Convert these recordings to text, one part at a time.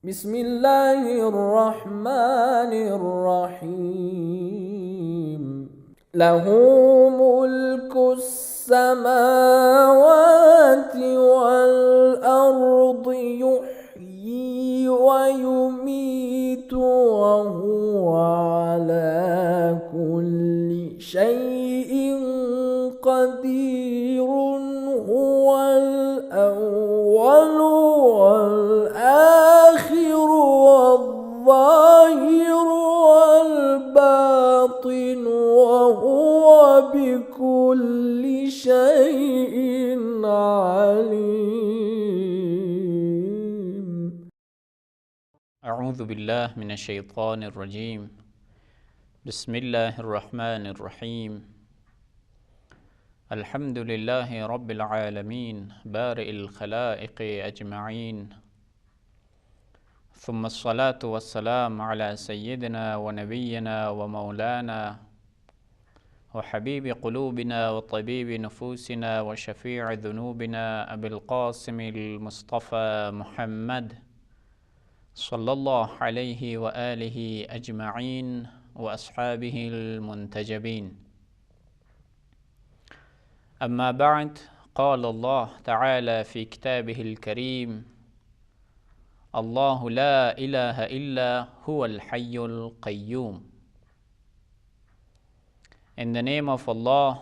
بسم الله الرحمن الرحيم له ملك السماوات والأرض يحيي ويميت وهو على كل شيء قدير هو الأول والآخر والظاهر والباطن وهو بكل شيء عليم. أعوذ بالله من الشيطان الرجيم. بسم الله الرحمن الرحيم. الحمد لله رب العالمين بارئ الخلائق أجمعين، ثم الصلاة والسلام على سيدنا ونبينا ومولانا وحبيب قلوبنا وطبيب نفوسنا وشفيع ذنوبنا أبي القاسم المصطفى محمد صلى الله عليه وآله أجمعين وأصحابه المنتجبين. أما بعد، قال الله تعالى في كتابه الكريم: الله لا إله إلا هو الحي القيوم. In the name of Allah,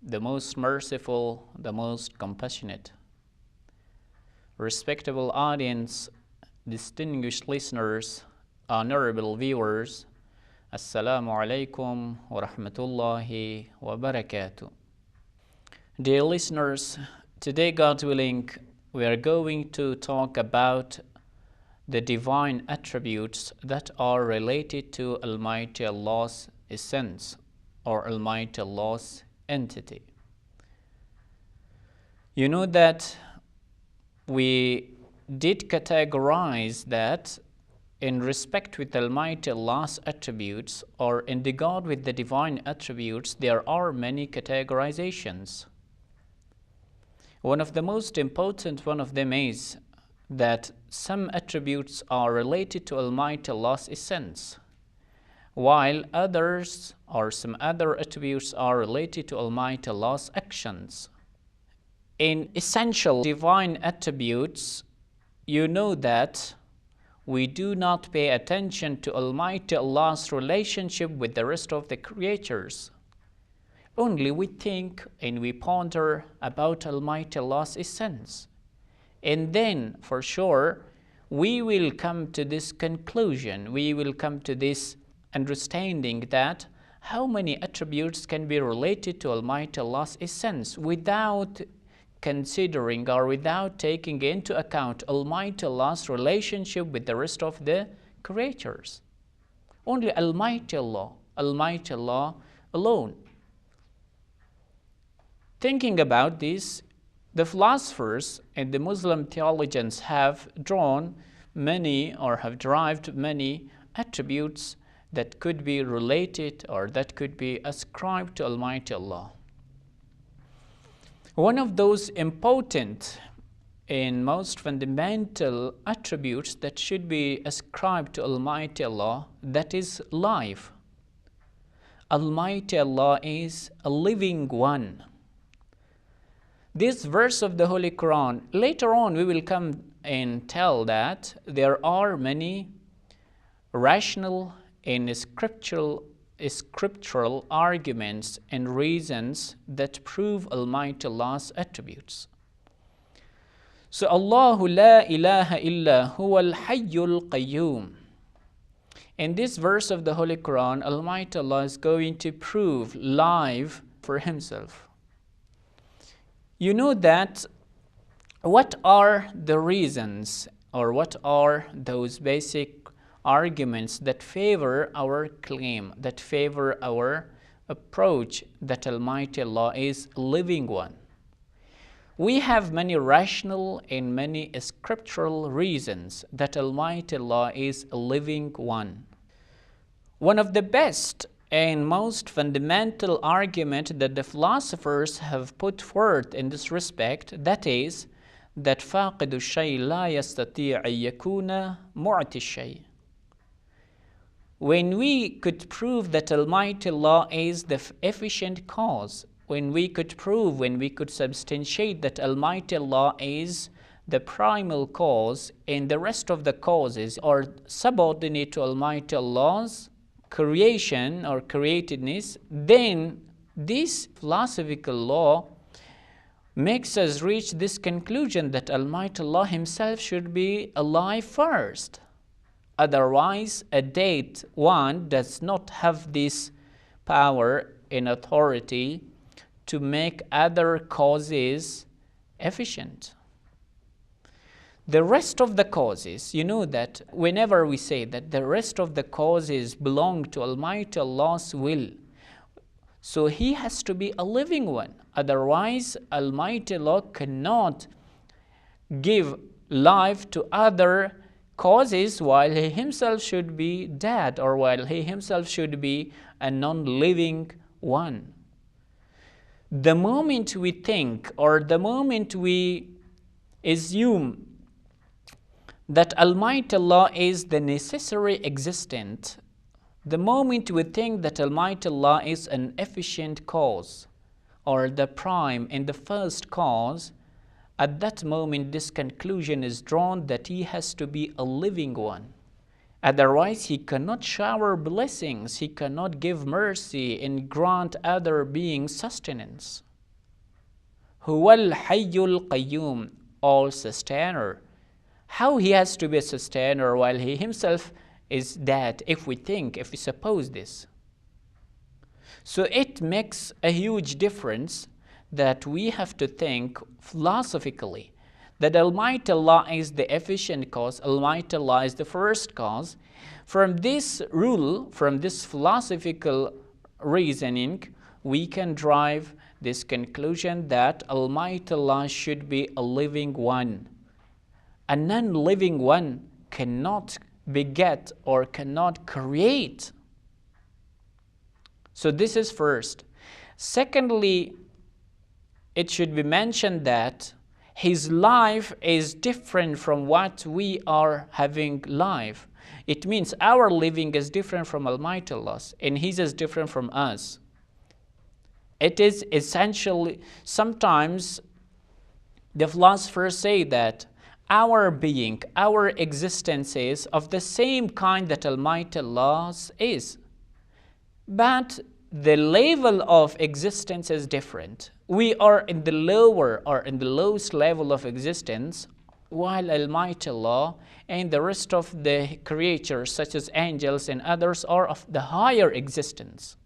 the most merciful, the most compassionate. Respectable audience, distinguished listeners, honorable viewers, Assalamu alaikum wa rahmatullahi wa barakatuh. Dear listeners, today, God willing, we are going to talk about the divine attributes that are related to Almighty Allah's essence or Almighty Allah's entity. You know that we did categorize that in respect with Almighty Allah's attributes, or in regard with the divine attributes, there are many categorizations. One of the most important one of them is that some attributes are related to Almighty Allah's essence, while others or some other attributes are related to Almighty Allah's actions. In essential divine attributes, you know that we do not pay attention to Almighty Allah's relationship with the rest of the creatures. Only we think and we ponder about Almighty Allah's essence. And then, for sure, we will come to this conclusion, we will come to this understanding that how many attributes can be related to Almighty Allah's essence without considering or without taking into account Almighty Allah's relationship with the rest of the creatures. Only Almighty Allah alone. Thinking about this, the philosophers and the Muslim theologians have drawn many or have derived many attributes that could be related or that could be ascribed to Almighty Allah. One of those important and most fundamental attributes that should be ascribed to Almighty Allah, that is life. Almighty Allah is a living one. This verse of the Holy Quran, later on we will come and tell that there are many rational and scriptural arguments and reasons that prove Almighty Allah's attributes. So, Allahu la ilaha illa huwa al-hayyul qayyum. In this verse of the Holy Quran, Almighty Allah is going to prove life for Himself. You know that what are the reasons or what are those basic arguments that favor our claim, that favor our approach that Almighty Allah is a living one? We have many rational and many scriptural reasons that Almighty Allah is a living one. One of the best and most fundamental argument that the philosophers have put forth in this respect, that is, that فاقد الشيء لا يستطيع أن يكون معطي الشيء. When we could prove that Almighty Allah is the efficient cause, when we could substantiate that Almighty Allah is the primal cause and the rest of the causes are subordinate to Almighty Allah's creation or createdness, then this philosophical law makes us reach this conclusion that Almighty Allah Himself should be alive first. Otherwise, a dead one does not have this power and authority to make other causes efficient. The rest of the causes, you know that whenever we say that the rest of the causes belong to Almighty Allah's will, so He has to be a living one. Otherwise, Almighty Allah cannot give life to other causes while He Himself should be dead, or while He Himself should be a non-living one. The moment we think, or the moment we assume that Almighty Allah is the necessary existent, the moment we think that Almighty Allah is an efficient cause, or the prime and the first cause, at that moment this conclusion is drawn that He has to be a living one. Otherwise, He cannot shower blessings, He cannot give mercy and grant other beings sustenance. Huwal Hayyul Qayyum, all sustainer. How He has to be a sustainer while He Himself is dead, if we suppose this? So it makes a huge difference that we have to think philosophically that Almighty Allah is the efficient cause, Almighty Allah is the first cause. From this rule, from this philosophical reasoning, we can drive this conclusion that Almighty Allah should be a living one. A non-living one cannot beget or cannot create. So this is first. Secondly, it should be mentioned that His life is different from what we are having life. It means our living is different from Almighty Allah's, and His is different from us. It is essentially, sometimes the philosophers say that our being, our existence is of the same kind that Almighty Allah's is. But the level of existence is different. We are in the lower or in the lowest level of existence, while Almighty Allah and the rest of the creatures such as angels and others are of the higher existence.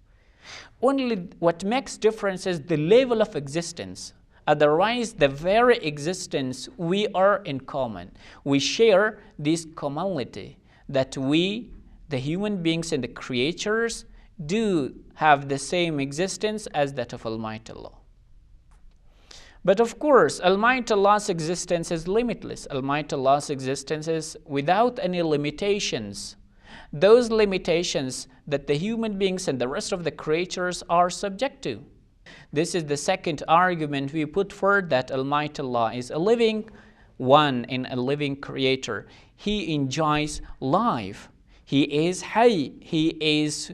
Only what makes difference is the level of existence. Otherwise, the very existence we are in common. We share this commonality that we, the human beings and the creatures, do have the same existence as that of Almighty Allah. But of course, Almighty Allah's existence is limitless. Almighty Allah's existence is without any limitations. Those limitations that the human beings and the rest of the creatures are subject to. This is the second argument we put forward, that Almighty Allah is a living one and a living creator. He enjoys life. He is Hayy. He is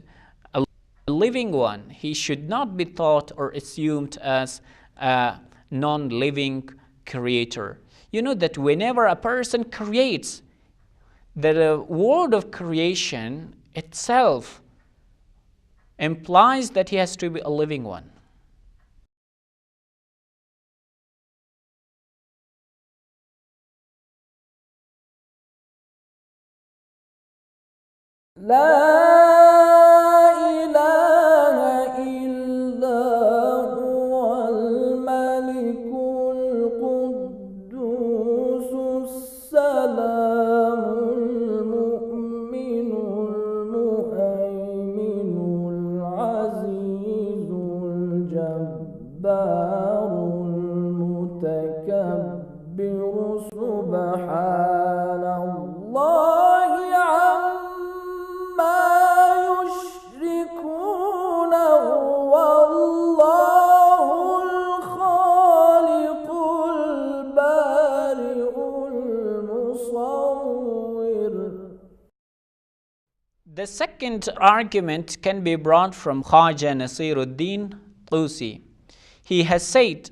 a living one. He should not be thought or assumed as a non-living creator. You know that whenever a person creates, the word of creation itself implies that he has to be a living one. The second argument can be brought from Khaja Nasiruddin Tusi. He has said,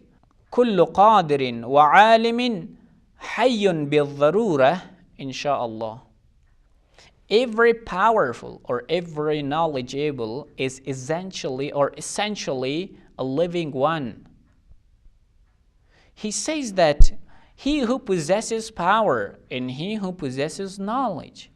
كل قادر وعالم حي بالضرورة إن شاء الله. Every powerful or every knowledgeable is essentially a living one. He says that he who possesses power and he who possesses knowledge,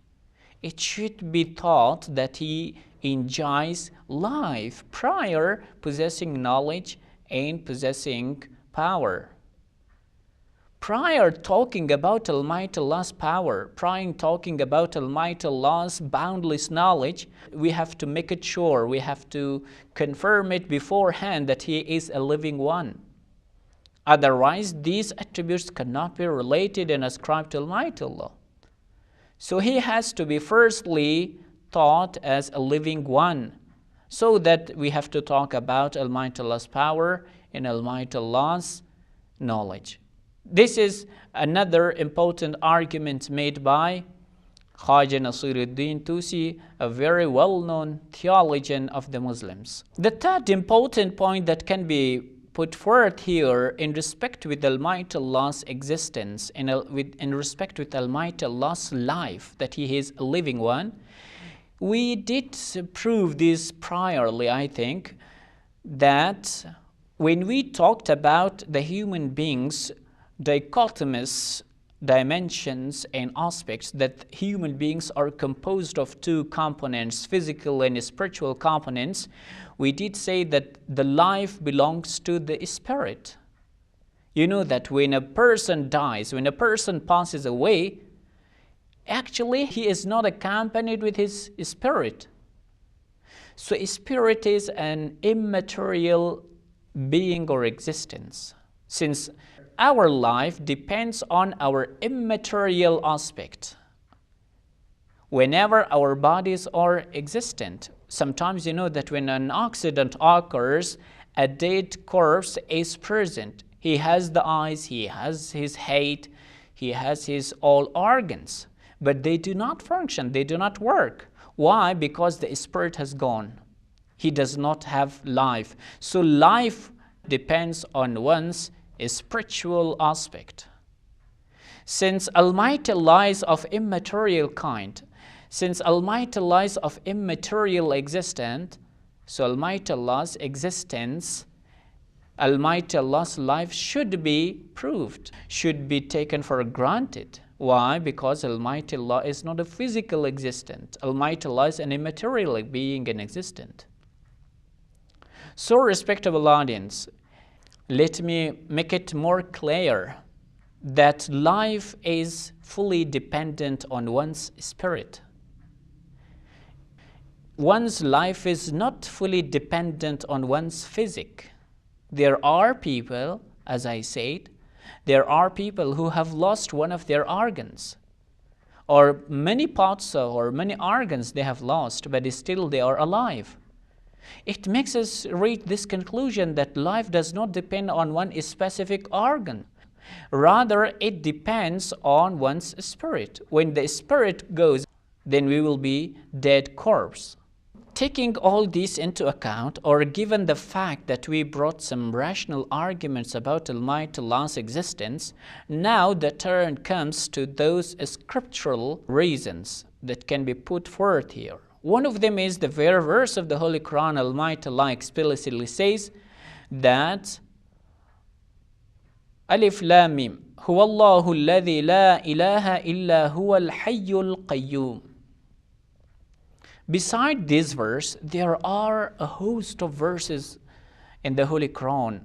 it should be thought that he enjoys life prior possessing knowledge and possessing power. Prior talking about Almighty Allah's power, prior talking about Almighty Allah's boundless knowledge, we have to make it sure, we have to confirm it beforehand that He is a living one. Otherwise, these attributes cannot be related and ascribed to Almighty Allah. So He has to be firstly thought as a living one, so that we have to talk about Almighty Allah's power and Almighty Allah's knowledge. This is another important argument made by Khaja Nasiruddin Tusi, a very well-known theologian of the Muslims. The third important point that can be put forth here in respect with Almighty Allah's existence, in respect with Almighty Allah's life, that He is a living one, we did prove this priorly, I think, that when we talked about the human beings' dichotomous dimensions and aspects, that human beings are composed of two components, physical and spiritual components, we did say that the life belongs to the spirit. You know that when a person dies, when a person passes away, actually he is not accompanied with his spirit. So spirit is an immaterial being or existence. Since our life depends on our immaterial aspect. Whenever our bodies are existent, sometimes you know that when an accident occurs, a dead corpse is present. He has the eyes, he has his head, he has his all organs, but they do not function, they do not work. Why? Because the spirit has gone. He does not have life. So life depends on one's spiritual aspect. Since Almighty Allah is of immaterial kind, since Almighty Allah is of immaterial existence, so Almighty Allah's existence, Almighty Allah's life should be proved, should be taken for granted. Why? Because Almighty Allah is not a physical existence. Almighty Allah is an immaterial being and existent. So, respectable audience, let me make it more clear that life is fully dependent on one's spirit. One's life is not fully dependent on one's physique. There are people, as I said, there are people who have lost one of their organs, or many parts or many organs they have lost, but still they are alive. It makes us reach this conclusion that life does not depend on one specific organ. Rather, it depends on one's spirit. When the spirit goes, then we will be dead corpse. Taking all this into account, or given the fact that we brought some rational arguments about Almighty Allah's existence, now the turn comes to those scriptural reasons that can be put forth here. One of them is the very verse of the Holy Quran. Almighty Allah explicitly says that Alif Lam Mim Huwa Allahu alladhi la ilaha illa huwa al-hayyul qayyum. Beside this verse, there are a host of verses in the Holy Quran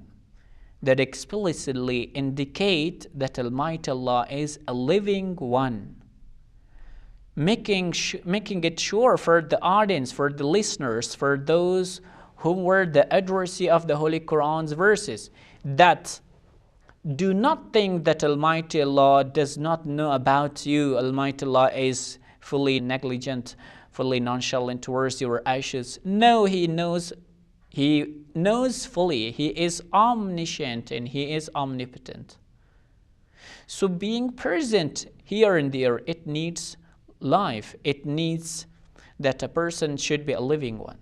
that explicitly indicate that Almighty Allah is a living one, making it sure for the audience, for the listeners, for those who were the addressee of the Holy Quran's verses, that do not think that Almighty Allah does not know about you. Almighty Allah is fully negligent, fully nonchalant towards your issues. No, He knows fully. He is omniscient and He is omnipotent. So being present here and there, it needs life, it needs that a person should be a living one.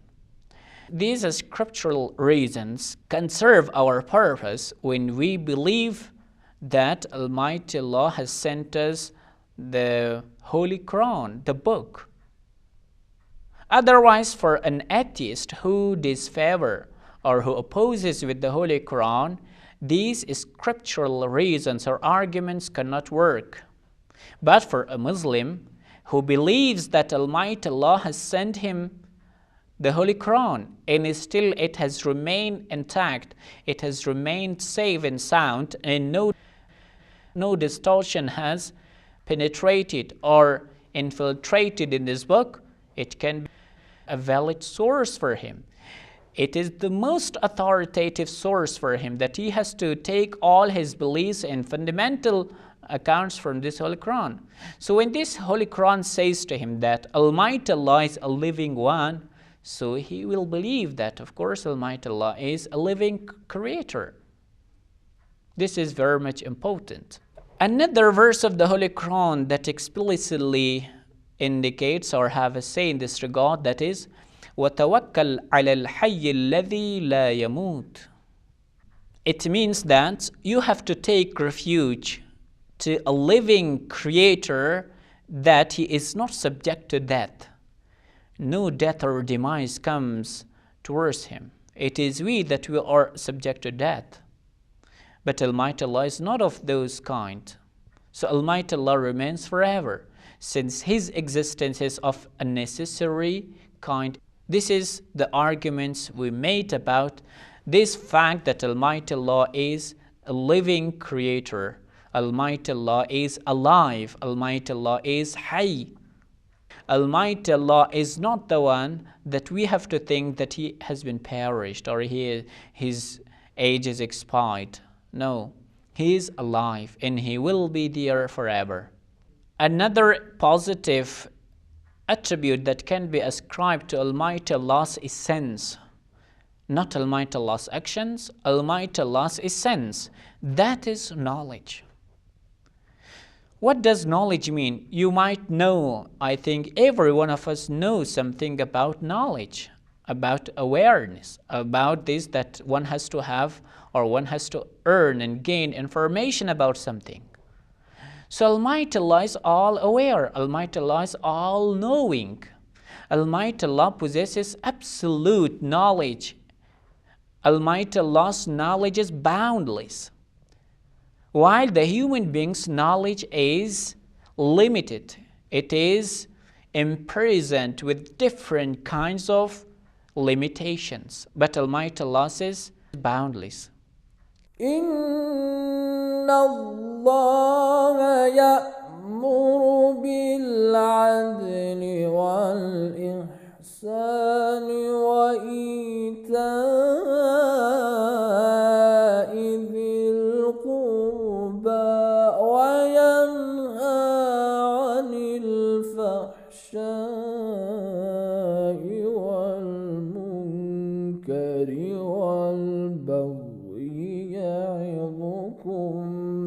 These scriptural reasons can serve our purpose when we believe that Almighty Allah has sent us the Holy Quran, the book. Otherwise, for an atheist who disfavor or who opposes with the Holy Quran, these scriptural reasons or arguments cannot work. But for a Muslim who believes that Almighty Allah has sent him the Holy Quran, and still it has remained intact, it has remained safe and sound, and no distortion has penetrated or infiltrated in this book, it can be a valid source for him. It is the most authoritative source for him, that he has to take all his beliefs and fundamental accounts from this Holy Quran. So when this Holy Quran says to him that Almighty Allah is a living one, so he will believe that, of course, Almighty Allah is a living creator. This is very much important. Another verse of the Holy Quran that explicitly indicates or have a say in this regard, that is, وَتَوَكَّلْ عَلَى الْحَيِّ الَّذِي لَا يَمُوتُ. It means that you have to take refuge to a living creator, that he is not subject to death. No death or demise comes towards him. It is we that we are subject to death. But Almighty Allah is not of those kind. So Almighty Allah remains forever, since His existence is of a necessary kind. This is the arguments we made about this fact that Almighty Allah is a living creator. Almighty Allah is alive. Almighty Allah is Hayy. Almighty Allah is not the one that we have to think that He has been perished or His age is expired. No, He is alive and He will be there forever. Another positive attribute that can be ascribed to Almighty Allah's essence, not Almighty Allah's actions, Almighty Allah's essence, that is knowledge. What does knowledge mean? You might know, I think every one of us knows something about knowledge, about awareness, about this that one has to have or one has to earn and gain information about something. So Almighty Allah is all aware, Almighty Allah is all knowing. Almighty Allah possesses absolute knowledge. Almighty Allah's knowledge is boundless. While the human being's knowledge is limited, it is imprisoned with different kinds of limitations. But Almighty Allah is boundless. إن الله يأمر بالعدل والإحسان وإيتاء ذي القربى وينهى عن الفحشاء والمنكر والبغي يعظكم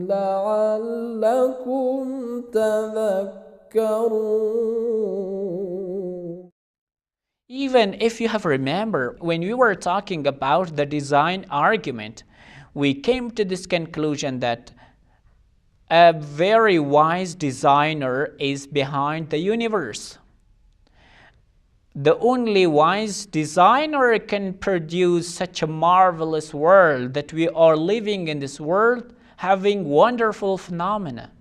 لعلكم تذكرون. Even if you have remembered, when we were talking about the design argument, we came to this conclusion that a very wise designer is behind the universe. The only wise designer can produce such a marvelous world that we are living in this world, having wonderful phenomena.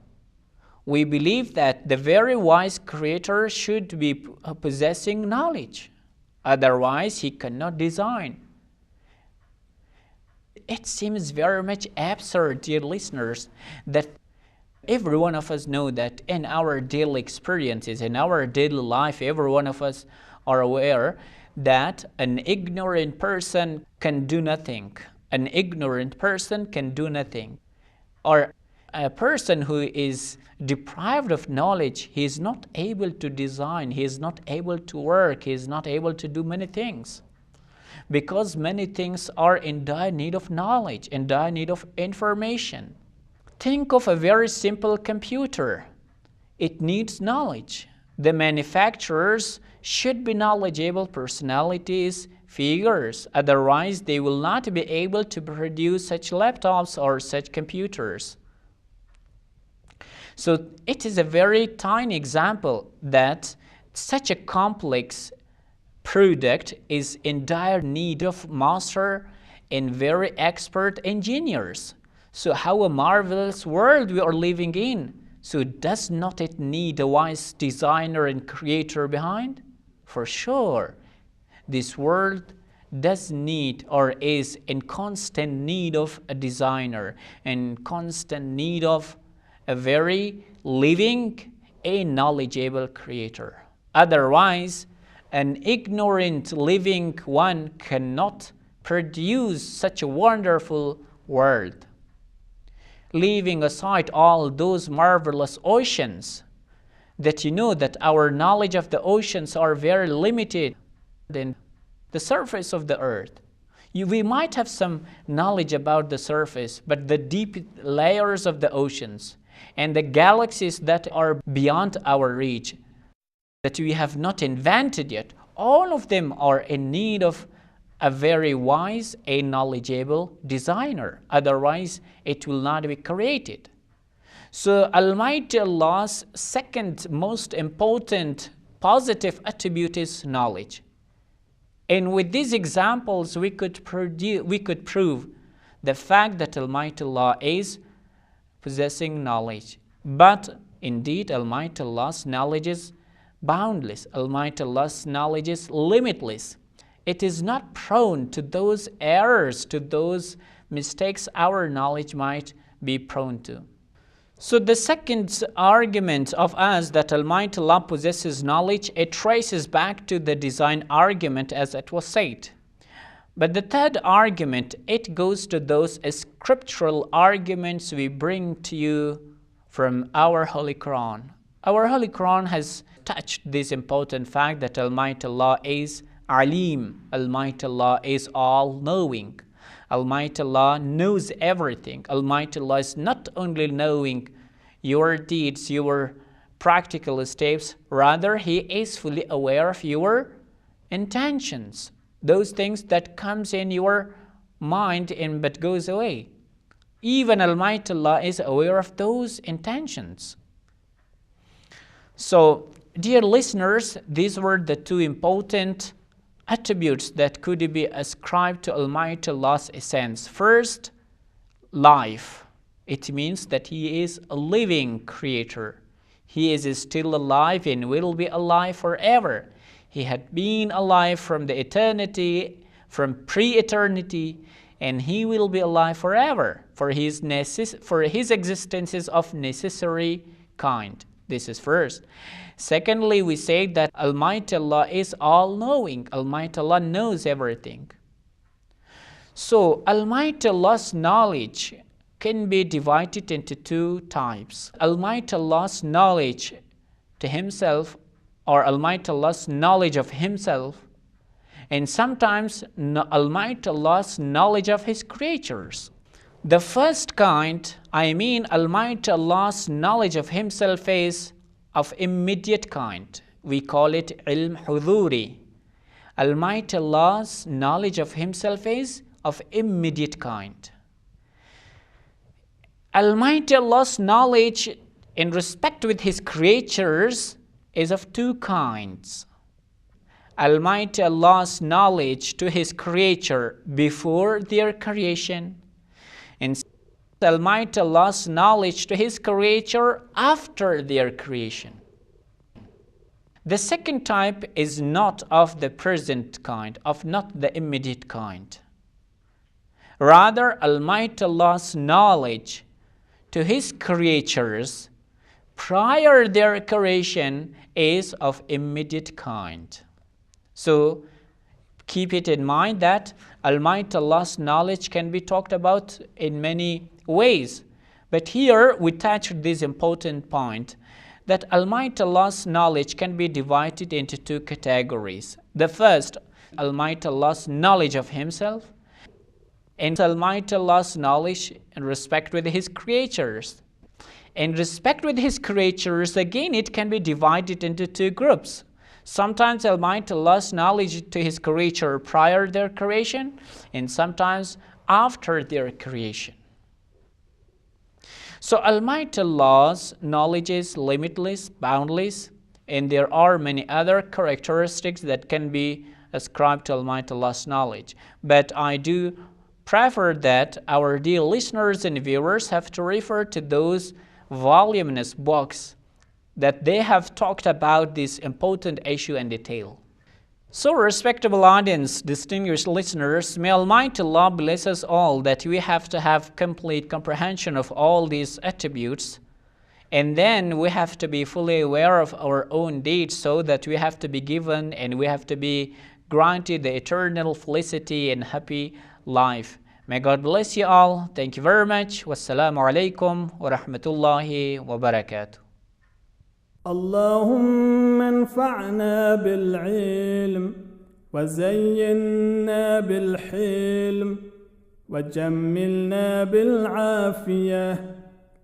We believe that the very wise creator should be possessing knowledge. Otherwise, he cannot design. It seems very much absurd, dear listeners, that every one of us know that in our daily experiences, in our daily life, every one of us are aware that an ignorant person can do nothing. An ignorant person can do nothing. Or a person who is deprived of knowledge, he is not able to design, he is not able to work, he is not able to do many things. Because many things are in dire need of knowledge, in dire need of information. Think of a very simple computer. It needs knowledge. The manufacturers should be knowledgeable personalities, figures. Otherwise, they will not be able to produce such laptops or such computers. So it is a very tiny example that such a complex product is in dire need of master and very expert engineers. So how a marvelous world we are living in. So does not it need a wise designer and creator behind? For sure. This world does need or is in constant need of a designer and constant need of a very living, a knowledgeable creator. Otherwise, an ignorant living one cannot produce such a wonderful world. Leaving aside all those marvelous oceans, that you know that our knowledge of the oceans are very limited in the surface of the earth. We might have some knowledge about the surface, but the deep layers of the oceans and the galaxies that are beyond our reach, that we have not invented yet, all of them are in need of a very wise, a knowledgeable designer. Otherwise, it will not be created. So Almighty Allah's second most important positive attribute is knowledge. And with these examples, we could prove the fact that Almighty Allah is possessing knowledge. But indeed, Almighty Allah's knowledge is boundless. Almighty Allah's knowledge is limitless. It is not prone to those errors, to those mistakes our knowledge might be prone to. So the second argument of us that Almighty Allah possesses knowledge, it traces back to the design argument as it was said. But the third argument, it goes to those scriptural arguments we bring to you from our Holy Quran. Our Holy Quran has touched this important fact that Almighty Allah is Alim. Almighty Allah is all-knowing. Almighty Allah knows everything. Almighty Allah is not only knowing your deeds, your practical steps, rather He is fully aware of your intentions. Those things that comes in your mind and but goes away. Even Almighty Allah is aware of those intentions. So, dear listeners, these were the two important attributes that could be ascribed to Almighty Allah's essence. First, life. It means that He is a living creator. He is still alive and will be alive forever. He had been alive from the eternity, from pre-eternity, and He will be alive forever, for His existence is of necessary kind. This is first. Secondly, we say that Almighty Allah is all-knowing. Almighty Allah knows everything. So, Almighty Allah's knowledge can be divided into two types. Almighty Allah's knowledge to Himself, or Almighty Allah's knowledge of Himself, and sometimes Almighty Allah's knowledge of His creatures. The first kind, Almighty Allah's knowledge of Himself is of immediate kind. We call it ilm huduri. Almighty Allah's knowledge of Himself is of immediate kind. Almighty Allah's knowledge in respect with His creatures is of two kinds. Almighty Allah's knowledge to His creature before their creation, and Almighty Allah's knowledge to His creature after their creation. The second type is not of the present kind, of not the immediate kind. Rather, Almighty Allah's knowledge to His creatures prior their creation is of immediate kind. So, keep it in mind that Almighty Allah's knowledge can be talked about in many ways. But here we touch this important point that Almighty Allah's knowledge can be divided into two categories. The first, Almighty Allah's knowledge of Himself, and Almighty Allah's knowledge in respect with His creatures. In respect with His creatures, again, it can be divided into two groups. Sometimes Almighty Allah's knowledge to His creature prior their creation, and sometimes after their creation. So Almighty Allah's knowledge is limitless, boundless, and there are many other characteristics that can be ascribed to Almighty Allah's knowledge. But I do prefer that our dear listeners and viewers have to refer to those voluminous books that they have talked about this important issue in detail. So, respectable audience, distinguished listeners, may Almighty Allah bless us all that we have to have complete comprehension of all these attributes, and then we have to be fully aware of our own deeds so that we have to be given and we have to be granted the eternal felicity and happy life. May God bless you all. Thank you very much. Wassalamu alaikum wa rahmatullahi wa barakatuh. اللهم انفعنا بالعلم وزينا بالحلم وجملنا بالعافية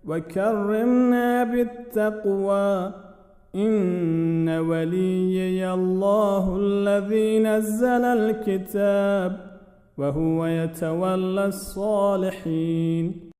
وكرمنا بالتقوى إن وليي الله الذي نزل الكتاب وهو يتولى الصالحين.